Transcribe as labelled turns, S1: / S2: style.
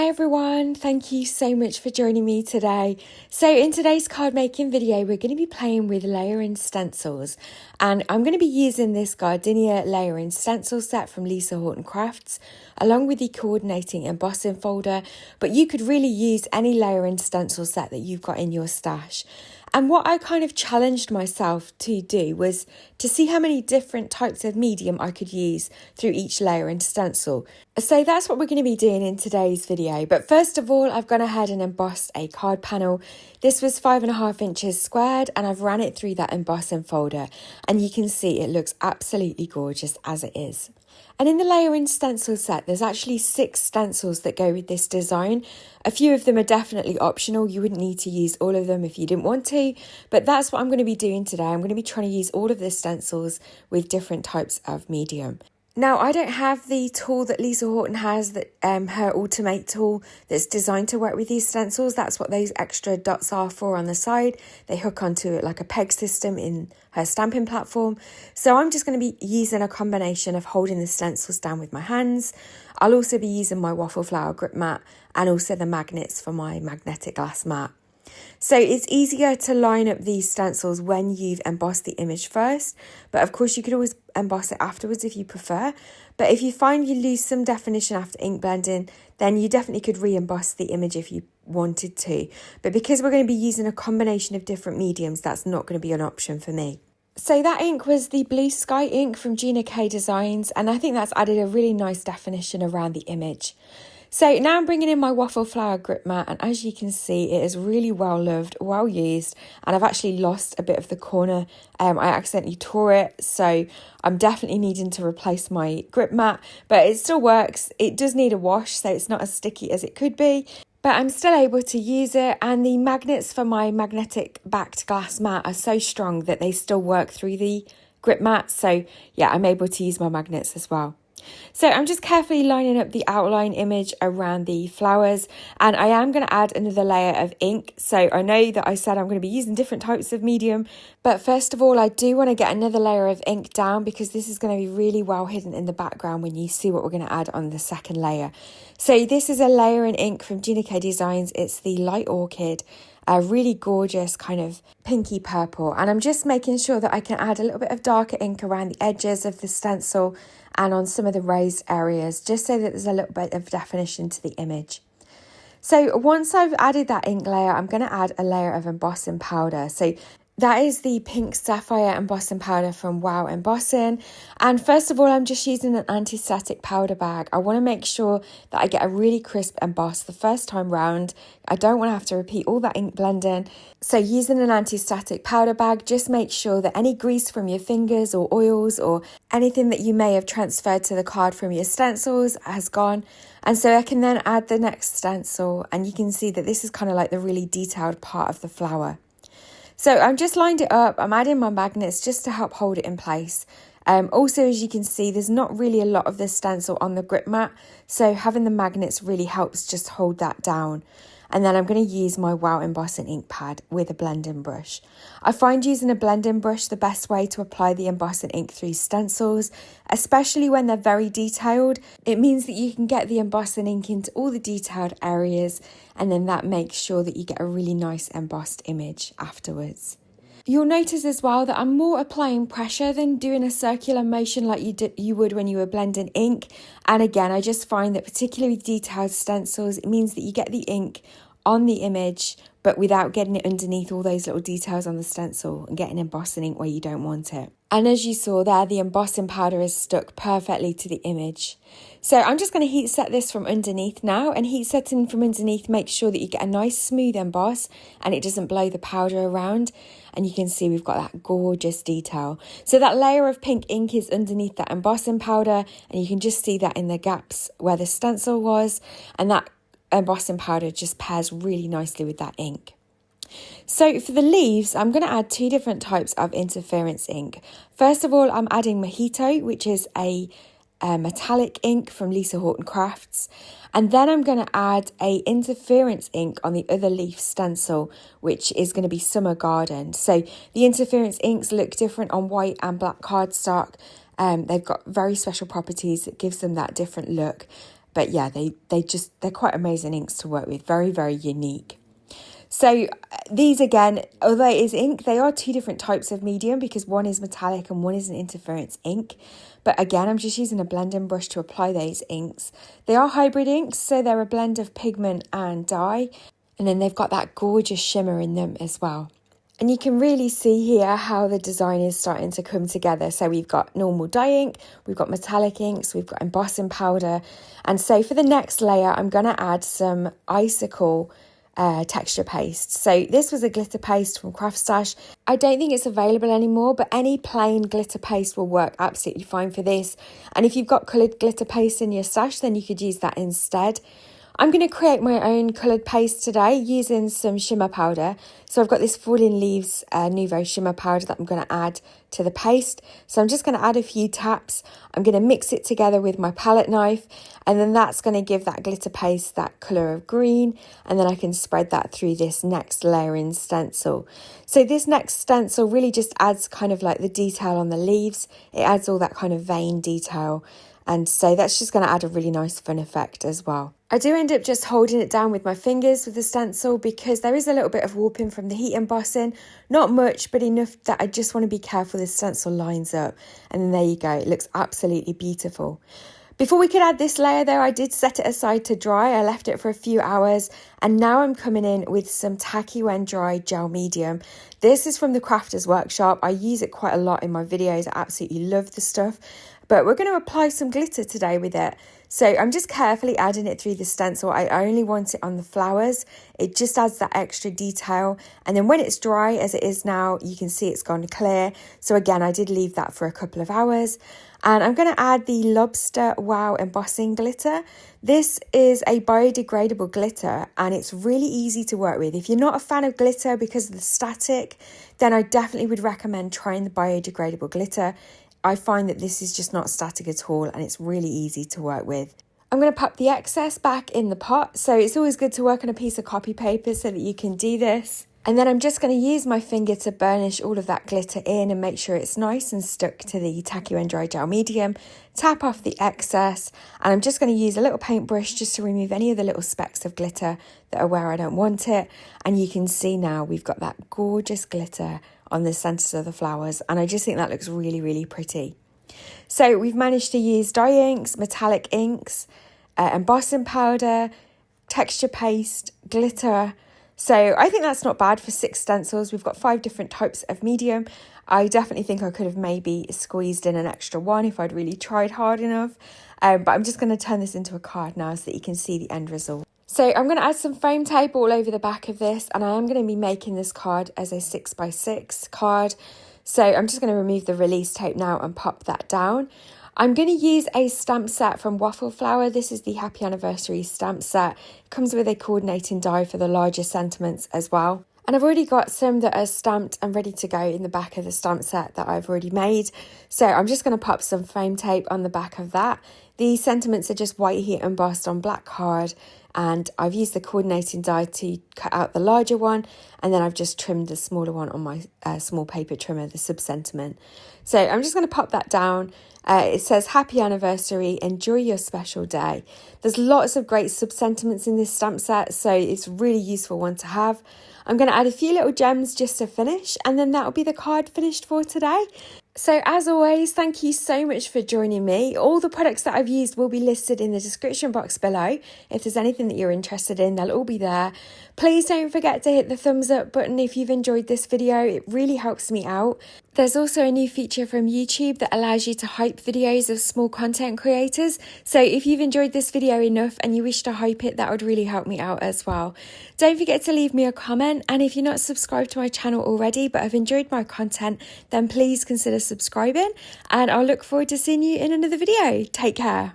S1: Hi everyone, thank you so much for joining me today. So in today's card making video, we're going to be playing with layering stencils, and I'm going to be using this Gardenia layering stencil set from Lisa Horton Crafts along with the coordinating embossing folder, but you could really use any layering stencil set that you've got in your stash. And what I kind of challenged myself to do was to see how many different types of medium I could use through each layer and stencil. So that's what we're going to be doing in today's video. But first of all, I've gone ahead and embossed a card panel. This was 5.5 inches squared, and I've ran it through that embossing folder. And you can see it looks absolutely gorgeous as it is. And in the layering stencil set, there's actually 6 stencils that go with this design. A few of them are definitely optional. You wouldn't need to use all of them if you didn't want to, but that's what I'm going to be doing today. I'm going to be trying to use all of the stencils with different types of medium. Now, I don't have the tool that Lisa Horton has, that her Automate tool that's designed to work with these stencils. That's what those extra dots are for on the side. They hook onto it like a peg system in her stamping platform. So I'm just going to be using a combination of holding the stencils down with my hands. I'll also be using my Waffle flower grip mat and also the magnets for my magnetic glass mat. So it's easier to line up these stencils when you've embossed the image first, but of course you could always emboss it afterwards if you prefer. But if you find you lose some definition after ink blending, then you definitely could re-emboss the image if you wanted to. But because we're going to be using a combination of different mediums, that's not going to be an option for me. So that ink was the Blue Sky ink from Gina Designs, and I think that's added a really nice definition around the image. So now I'm bringing in my Waffle flower grip mat, and as you can see, it is really well loved, well used, and I've actually lost a bit of the corner. I accidentally tore it, so I'm definitely needing to replace my grip mat, but it still works. It does need a wash, so it's not as sticky as it could be, but I'm still able to use it, and the magnets for my magnetic backed glass mat are so strong that they still work through the grip mat, so yeah, I'm able to use my magnets as well. So I'm just carefully lining up the outline image around the flowers, and I am going to add another layer of ink. So I know that I said I'm going to be using different types of medium, but first of all I do want to get another layer of ink down because this is going to be really well hidden in the background when you see what we're going to add on the second layer. So this is a layering ink from Gina Designs. It's the Light Orchid, a really gorgeous kind of pinky purple, and I'm just making sure that I can add a little bit of darker ink around the edges of the stencil and on some of the raised areas, just so that there's a little bit of definition to the image. So once I've added that ink layer, I'm going to add a layer of embossing powder. So that is the pink Sapphire embossing powder from Wow Embossing. And first of all, I'm just using an anti-static powder bag. I want to make sure that I get a really crisp emboss the first time round. I don't want to have to repeat all that ink blending. So using an anti-static powder bag, just make sure that any grease from your fingers or oils or anything that you may have transferred to the card from your stencils has gone. And so I can then add the next stencil, and you can see that this is kind of like the really detailed part of the flower. So I'm just lined it up, I'm adding my magnets just to help hold it in place. Also, as you can see, there's not really a lot of this stencil on the grip mat, so having the magnets really helps just hold that down. And then I'm going to use my Wow Embossing ink pad with a blending brush. I find using a blending brush the best way to apply the embossing ink through stencils, especially when they're very detailed. It means that you can get the embossing ink into all the detailed areas, and then that makes sure that you get a really nice embossed image afterwards. You'll notice as well that I'm more applying pressure than doing a circular motion like you would when you were blending ink. And again, I just find that particularly with detailed stencils, it means that you get the ink on the image, but without getting it underneath all those little details on the stencil and getting embossing ink where you don't want it. And as you saw there, the embossing powder is stuck perfectly to the image. So I'm just going to heat set this from underneath now, and heat setting from underneath makes sure that you get a nice smooth emboss and it doesn't blow the powder around. And you can see we've got that gorgeous detail. So that layer of pink ink is underneath that embossing powder, and you can just see that in the gaps where the stencil was, and that embossing powder just pairs really nicely with that ink. So for the leaves, I'm going to add 2 different types of interference ink. First of all, I'm adding Mojito, which is a metallic ink from Lisa Horton Crafts, and then I'm going to add a interference ink on the other leaf stencil, which is going to be Summer Garden. So the interference inks look different on white and black cardstock. They've got very special properties that gives them that different look. But yeah, they're quite amazing inks to work with. Very, very unique. So these, again, although it is ink, they are two different types of medium because one is metallic and one is an interference ink. But again, I'm just using a blending brush to apply those inks. They are hybrid inks, so they're a blend of pigment and dye. And then they've got that gorgeous shimmer in them as well. And you can really see here how the design is starting to come together. So we've got normal dye ink, we've got metallic inks, we've got embossing powder. And so for the next layer, I'm going to add some icicle texture paste. So this was a glitter paste from Craft Stash. I don't think it's available anymore, but any plain glitter paste will work absolutely fine for this. And if you've got coloured glitter paste in your stash, then you could use that instead. I'm going to create my own coloured paste today using some shimmer powder. So I've got this Falling Leaves Nuvo shimmer powder that I'm going to add to the paste. So I'm just going to add a few taps. I'm going to mix it together with my palette knife, and then that's going to give that glitter paste that colour of green, and then I can spread that through this next layering stencil. So this next stencil really just adds kind of like the detail on the leaves. It adds all that kind of vein detail. And so that's just going to add a really nice fun effect as well. I do end up just holding it down with my fingers with the stencil because there is a little bit of warping from the heat embossing. Not much, but enough that I just want to be careful the stencil lines up. And then there you go. It looks absolutely beautiful. Before we could add this layer though, I did set it aside to dry. I left it for a few hours, and now I'm coming in with some Tacky when dry gel medium. This is from the Crafters Workshop. I use it quite a lot in my videos. I absolutely love the stuff. But we're going to apply some glitter today with it. So I'm just carefully adding it through the stencil. I only want it on the flowers. It just adds that extra detail. And then when it's dry, as it is now, you can see it's gone clear. So again, I did leave that for a couple of hours. And I'm going to add the Lobster Wow embossing glitter. This is a biodegradable glitter and it's really easy to work with. If you're not a fan of glitter because of the static, then I definitely would recommend trying the biodegradable glitter. I find that this is just not static at all and it's really easy to work with. I'm going to pop the excess back in the pot. So it's always good to work on a piece of copy paper so that you can do this. And then I'm just going to use my finger to burnish all of that glitter in and make sure it's nice and stuck to the Tacky when dry gel medium. Tap off the excess, and I'm just going to use a little paintbrush just to remove any of the little specks of glitter that are where I don't want it. And you can see now we've got that gorgeous glitter on the centers of the flowers, and I just think that looks really, really pretty. So we've managed to use dye inks, metallic inks, embossing powder, texture paste, glitter. So I think that's not bad for 6 stencils. We've got 5 different types of medium. I definitely think I could have maybe squeezed in an extra one if I'd really tried hard enough. But I'm just going to turn this into a card now so that you can see the end result. So I'm going to add some foam tape all over the back of this, and I am going to be making this card as a 6x6 card. So I'm just going to remove the release tape now and pop that down. I'm going to use a stamp set from Waffle Flower. This is the Happy Anniversary stamp set. It comes with a coordinating die for the larger sentiments as well. And I've already got some that are stamped and ready to go in the back of the stamp set that I've already made. So I'm just going to pop some foam tape on the back of that. The sentiments are just white heat embossed on black card, and I've used the coordinating die to cut out the larger one, and then I've just trimmed the smaller one on my small paper trimmer, the sub-sentiment. So I'm just going to pop that down. It says Happy Anniversary, enjoy your special day. There's lots of great sub-sentiments in this stamp set, so it's a really useful one to have. I'm going to add a few little gems just to finish, and then that'll be the card finished for today. So as always, thank you so much for joining me. All the products that I've used will be listed in the description box below. If there's anything that you're interested in, they'll all be there. Please don't forget to hit the thumbs up button if you've enjoyed this video. It really helps me out. There's also a new feature from YouTube that allows you to hype videos of small content creators. So if you've enjoyed this video enough and you wish to hype it, that would really help me out as well. Don't forget to leave me a comment. And if you're not subscribed to my channel already but have enjoyed my content, then please consider subscribing. And I'll look forward to seeing you in another video. Take care.